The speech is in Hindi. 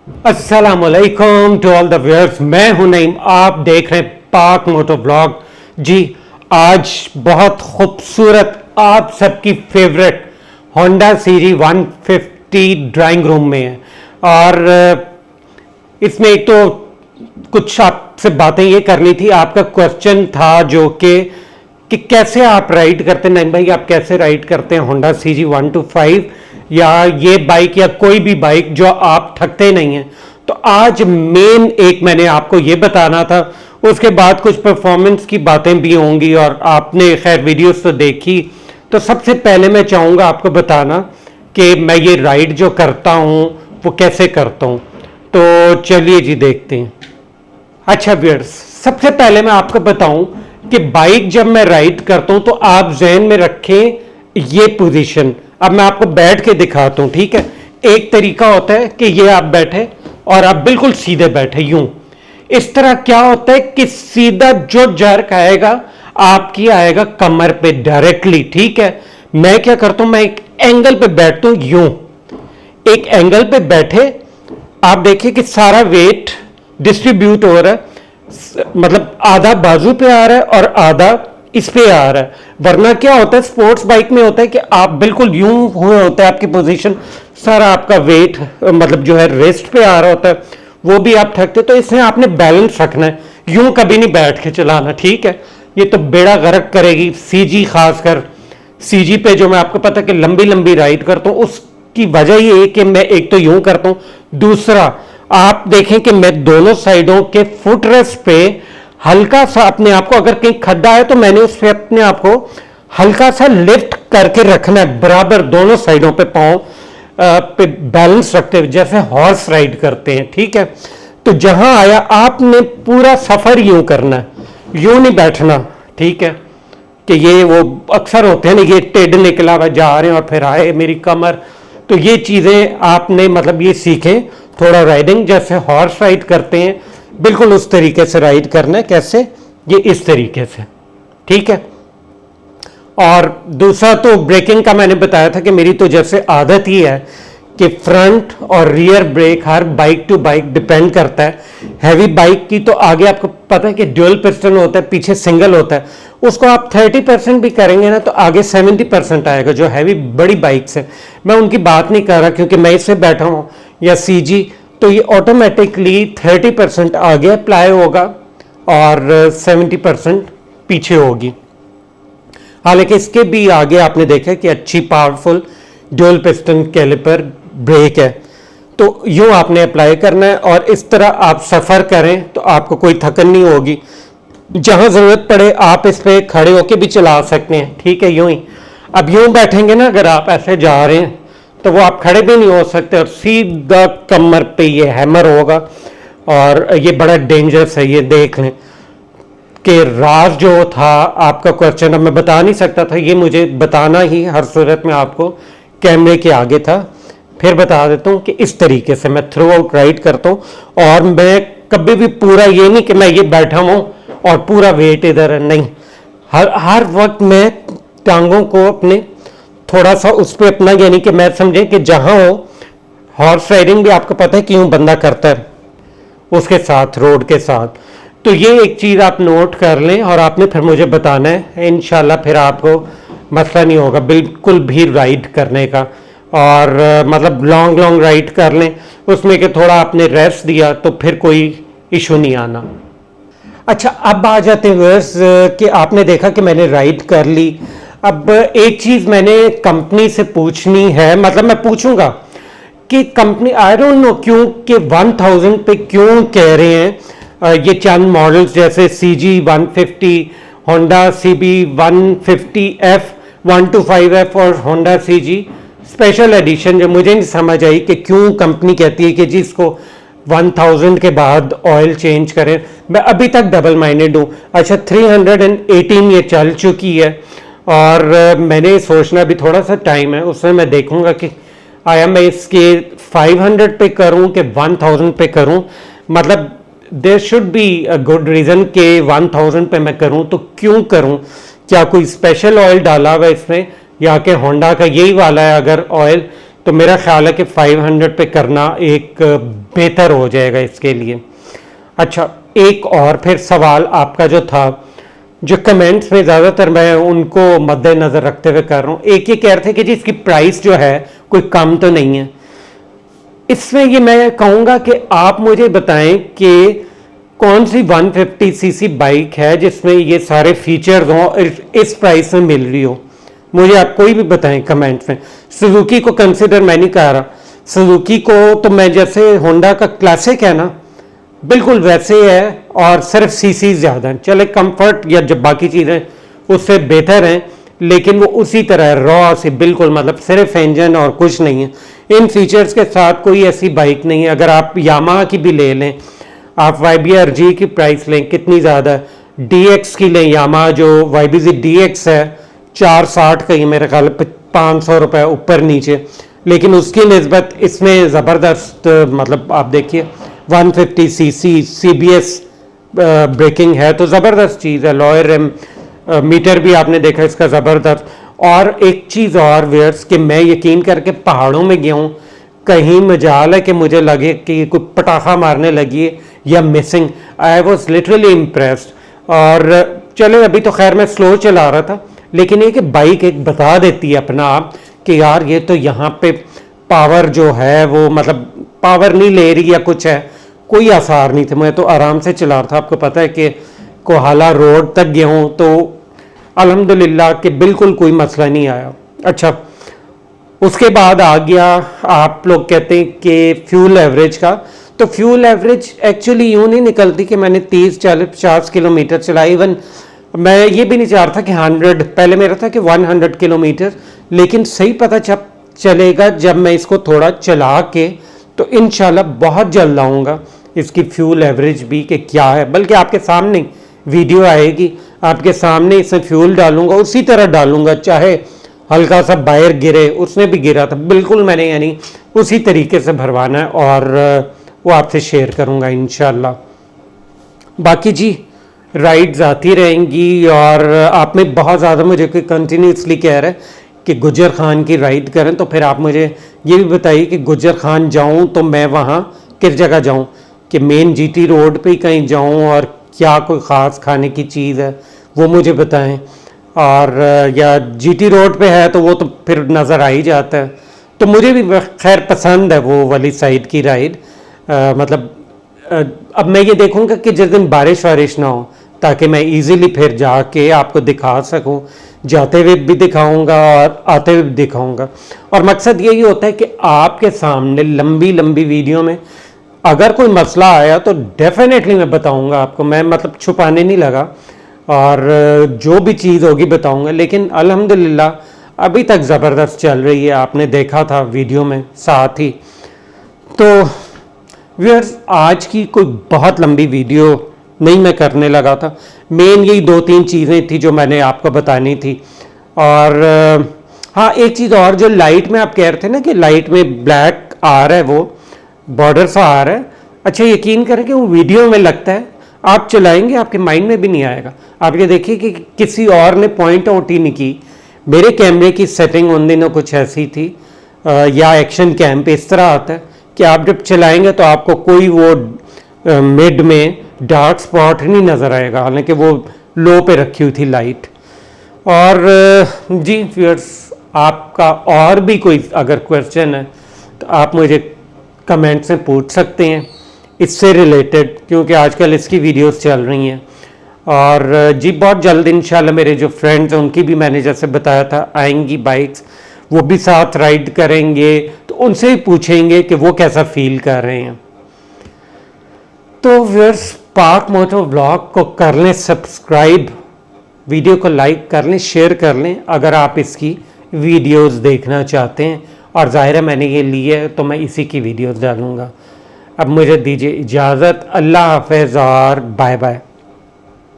अस्सलामुअलैकुम टू ऑल द व्यूअर्स। मैं हूं नईम, आप देख रहे हैं पाक मोटो ब्लॉग। जी, आज बहुत खूबसूरत आप सबकी फेवरेट होंडा सीरी 150 ड्राइंग रूम में है। और इसमें एक तो कुछ आपसे बातें ये करनी थी। आपका क्वेश्चन था जो कि कैसे आप राइड करते हैं, नहीं भाई आप कैसे राइड करते हैं होंडा सीजी 125 या ये बाइक या कोई भी बाइक जो आप थकते नहीं हैं। तो आज मेन एक मैंने आपको ये बताना था, उसके बाद कुछ परफॉर्मेंस की बातें भी होंगी और आपने खैर वीडियोस तो देखी। तो सबसे पहले मैं चाहूँगा आपको बताना कि मैं ये राइड जो करता हूँ वो कैसे करता हूँ। तो चलिए जी देखते हैं। अच्छा व्यूअर्स, सबसे पहले मैं आपको बताऊं कि बाइक जब मैं राइड करता हूं तो आप जहन में रखें ये पोजीशन। अब मैं आपको बैठ के दिखाता हूं, ठीक है। एक तरीका होता है कि ये आप बैठे और आप बिल्कुल सीधे बैठे यूं। इस तरह क्या होता है कि सीधा जो जर्क आएगा आपकी आएगा कमर पे डायरेक्टली, ठीक है। मैं क्या करता हूं, मैं एक एंगल पे बैठता हूं यूं। एक एंगल पे बैठे आप देखिए कि सारा वेट डिस्ट्रीब्यूट हो रहा है, मतलब आधा बाजू पे आ रहा है और आधा इस पे आ रहा है। वरना क्या होता है स्पोर्ट्स बाइक में होता है कि आप बिल्कुल यूं हुए होता है, आपकी पोजीशन सारा आपका वेट मतलब जो है रेस्ट पे आ रहा होता है, वो भी आप थकते। तो इसमें आपने बैलेंस रखना है, यूं कभी नहीं बैठ के चलाना, ठीक है। ये तो बेड़ा गर्क करेगी सीजी, खासकर सीजी पे जो मैं आपको पता है कि लंबी लंबी राइड करता हूं, उसकी वजह ये है कि मैं एक तो यूं करता हूं, दूसरा आप देखें कि मैं दोनों साइडों के फुटरेस्ट पे हल्का सा अपने आप को, अगर कहीं खड्डा है तो मैंने उस पर अपने आप को हल्का सा लिफ्ट करके रखना है बराबर दोनों साइडों पे, पांव पे बैलेंस रखते हुए, जैसे हॉर्स राइड करते हैं, ठीक है। तो जहां आया आपने पूरा सफर यूं करना है, यूं नहीं बैठना, ठीक है। कि ये वो अक्सर होते हैं ना, ये टेढ़ निकला हुआ जा रहे हैं और फिर आए मेरी कमर। तो ये चीज़ें आपने मतलब ये सीखें थोड़ा, राइडिंग जैसे हॉर्स राइड करते हैं बिल्कुल उस तरीके से राइड करना है। कैसे? ये इस तरीके से, ठीक है। और दूसरा तो ब्रेकिंग का मैंने बताया था कि मेरी तो जैसे आदत ही है कि फ्रंट और रियर ब्रेक हर बाइक टू बाइक डिपेंड करता है। हैवी बाइक की तो आगे आपको पता है कि ड्यूल पिस्टन होता है, पीछे सिंगल होता है। उसको आप 30% भी करेंगे ना तो आगे 70% आएगा, जो हैवी बड़ी बाइक्स है। मैं उनकी बात नहीं कर रहा क्योंकि मैं इससे बैठा हूँ या सीजी, तो ये ऑटोमेटिकली 30% आगे अप्लाई होगा और 70% पीछे होगी। हालांकि इसके भी आगे आपने देखा कि अच्छी powerful dual piston caliper brake है। तो यूं आपने अप्लाई करना है और इस तरह आप सफ़र करें तो आपको कोई थकन नहीं होगी। जहां ज़रूरत पड़े आप इस पे खड़े होके भी चला सकते हैं, ठीक है। यूं ही अब यूं बैठेंगे ना, अगर आप ऐसे जा रहे हैं तो वो आप खड़े भी नहीं हो सकते और सीधा कमर पे ये हैमर होगा और ये बड़ा डेंजरस है। ये देख लें कि राज जो था आपका क्वेश्चन, अब मैं बता नहीं सकता था, ये मुझे बताना ही हर सूरत में आपको कैमरे के आगे था। फिर बता देता हूँ कि इस तरीके से मैं थ्रू आउट राइड करता हूँ और मैं कभी भी पूरा ये नहीं कि मैं ये बैठा हूँ और पूरा वेट इधर है, नहीं। हर वक्त मैं टांगों को अपने थोड़ा सा उस पर अपना, यानी कि मैं समझें कि जहाँ हो, हॉर्स राइडिंग भी आपको पता है क्यों बंदा करता है उसके साथ, रोड के साथ। तो ये एक चीज़ आप नोट कर लें और आपने फिर मुझे बताना है, इंशाल्लाह फिर आपको मसला नहीं होगा बिल्कुल भी राइड करने का। और मतलब लॉन्ग लॉन्ग राइड कर लें उसमें कि थोड़ा आपने रेस्ट दिया तो फिर कोई इशू नहीं आना। अच्छा, अब आ जाते हैं व्यूअर्स कि आपने देखा कि मैंने राइड कर ली। अब एक चीज़ मैंने कंपनी से पूछनी है, मतलब मैं पूछूंगा कि कंपनी, आई डोंट नो क्यों कि 1000 पे क्यों कह रहे हैं ये चंद मॉडल्स जैसे CG 150, Honda CB 150F, 125F और होंडा CG स्पेशल एडिशन, जो मुझे नहीं समझ आई कि क्यों कंपनी कहती है कि जी इसको 1000 के बाद ऑयल चेंज करें। मैं अभी तक डबल माइंडेड हूँ। अच्छा, 318 ये चल चुकी है और मैंने सोचना भी थोड़ा सा टाइम है, उसमें मैं देखूंगा कि आया मैं इसके 500 पे करूं कि 1000 पे करूं। मतलब there should be a good reason कि 1000 पे मैं करूं तो क्यों करूं। क्या कोई स्पेशल ऑयल डाला हुआ है इसमें या कि होंडा का यही वाला है अगर ऑयल तो मेरा ख्याल है कि 500 पे करना एक बेहतर हो जाएगा इसके लिए। अच्छा, एक और फिर सवाल आपका जो था, जो कमेंट्स में ज़्यादातर मैं उनको मद्देनज़र रखते हुए कर रहा हूँ, एक ये कह रहे थे कि जी इसकी प्राइस जो है कोई कम तो नहीं है। इसमें ये मैं कहूँगा कि आप मुझे बताएं कि कौन सी 150 सीसी बाइक है जिसमें ये सारे फीचर्स हों और इस प्राइस में मिल रही हो। मुझे आप कोई भी बताएं कमेंट्स में। सुजुकी को कंसिडर मैं नहीं कर रहा, सुजुकी को तो मैं जैसे होंडा का क्लासिक है ना, बिल्कुल वैसे है और सिर्फ सीसी ज़्यादा है। चले कंफर्ट या जब बाकी चीज़ें उससे बेहतर हैं, लेकिन वो उसी तरह रॉ से बिल्कुल, मतलब सिर्फ इंजन और कुछ नहीं है। इन फीचर्स के साथ कोई ऐसी बाइक नहीं है। अगर आप यामाहा की भी ले लें, आप YBR-G की प्राइस लें, कितनी ज़्यादा है, DX की लें, यामाहा जो YBZ DX है 460 का ही मेरे ख्याल 500 रुपये ऊपर नीचे, लेकिन उसकी निस्बत इसमें ज़बरदस्त, मतलब आप देखिए 150 सीसी CBS ब्रेकिंग है तो ज़बरदस्त चीज़ है। लॉयर मीटर भी आपने देखा इसका ज़बरदस्त। और एक चीज़ और व्यूअर्स, कि मैं यकीन करके पहाड़ों में गया हूँ, कहीं मजाल है कि मुझे लगे कि कोई पटाखा मारने लगी है या missing. I was literally impressed. और चले अभी तो खैर मैं स्लो चला रहा था, लेकिन ये कि बाइक एक बता देती है अपना आप कि यार ये तो यहाँ पे पावर जो है वो, मतलब पावर नहीं ले रही या कुछ है, कोई आसार नहीं थे। मैं तो आराम से चला रहा था। आपको पता है कि कोहाला रोड तक गया हूँ तो अल्हम्दुलिल्लाह कि बिल्कुल कोई मसला नहीं आया। अच्छा, उसके बाद आ गया, आप लोग कहते हैं कि फ्यूल एवरेज का। तो फ्यूल एवरेज एक्चुअली यूँ नहीं निकलती कि मैंने 30, 40, 50 किलोमीटर चला। इवन मैं ये भी नहीं चाह रहा था कि 100, पहले मेरा था कि 100 किलोमीटर, लेकिन सही पता चलेगा जब मैं इसको थोड़ा चला के, तो इंशाल्लाह बहुत जल्द आऊँगा इसकी फ्यूल एवरेज भी कि क्या है। बल्कि आपके सामने वीडियो आएगी, आपके सामने इसमें फ्यूल डालूंगा, उसी तरह डालूंगा, चाहे हल्का सा बाहर गिरे, उसने भी गिरा था बिल्कुल, मैंने यानी उसी तरीके से भरवाना है और वो आपसे शेयर करूंगा इंशाल्लाह। बाकी जी राइड्स आती रहेंगी। और आप में बहुत ज़्यादा मुझे कोई कंटिन्यूसली कह रहा है कि गुजर खान की राइड करें, तो फिर आप मुझे ये भी बताइए कि गुजर खान जाऊं तो मैं वहाँ किस जगह जाऊं, कि मेन GT रोड पे ही कहीं जाऊं, और क्या कोई ख़ास खाने की चीज़ है वो मुझे बताएं। और या GT रोड पे है तो वो तो फिर नज़र आ ही जाता है। तो मुझे भी खैर पसंद है वो वाली साइड की राइड। मतलब अब मैं ये देखूंगा कि जिस दिन बारिश वारिश ना हो, ताकि मैं इजीली फिर जाके आपको दिखा सकूं, जाते हुए भी दिखाऊंगा और आते हुए भी दिखाऊंगा। और मकसद यही होता है कि आपके सामने लंबी लंबी वीडियो में अगर कोई मसला आया तो डेफिनेटली मैं बताऊंगा आपको। मैं मतलब छुपाने नहीं लगा, और जो भी चीज़ होगी बताऊंगा। लेकिन अल्हम्दुलिल्लाह अभी तक ज़बरदस्त चल रही है, आपने देखा था वीडियो में साथ ही। तो व्यूअर्स, आज की कोई बहुत लंबी वीडियो नहीं मैं करने लगा था। मेन यही 2-3 चीज़ें थी जो मैंने आपको बतानी थी। और हाँ, एक चीज़ और, जो लाइट में आप कह रहे थे ना कि लाइट में ब्लैक आ रहा है, वो बॉर्डर सा आ रहा है। अच्छा, यकीन करें कि वो वीडियो में लगता है, आप चलाएंगे आपके माइंड में भी नहीं आएगा। आप ये देखिए कि किसी और ने पॉइंट आउट ही नहीं की। मेरे कैमरे की सेटिंग उन दिनों कुछ ऐसी थी, या एक्शन कैम पे इस तरह आता है कि आप जब चलाएंगे तो आपको कोई वो मिड में डार्क स्पॉट नहीं नज़र आएगा, हालांकि वो लो पे रखी हुई थी लाइट। और जी व्यूअर्स, आपका और भी कोई अगर क्वेश्चन है तो आप मुझे कमेंट्स में पूछ सकते हैं इससे रिलेटेड, क्योंकि आजकल इसकी वीडियोस चल रही हैं। और जी बहुत जल्द इंशाल्लाह मेरे जो फ्रेंड्स हैं उनकी भी, मैंने जैसे बताया था, आएंगी बाइक्स, वो भी साथ राइड करेंगे, तो उनसे ही पूछेंगे कि वो कैसा फील कर रहे हैं। तो व्यूअर्स, पाक मोटो व्लॉग को कर लें सब्सक्राइब, वीडियो को लाइक कर लें, शेयर कर लें अगर आप इसकी वीडियोस देखना चाहते हैं। और ज़ाहिर है मैंने ये ली है तो मैं इसी की वीडियोस डालूँगा। अब मुझे दीजिए इजाज़त, अल्लाह हाफ़िज़ और बाय बाय।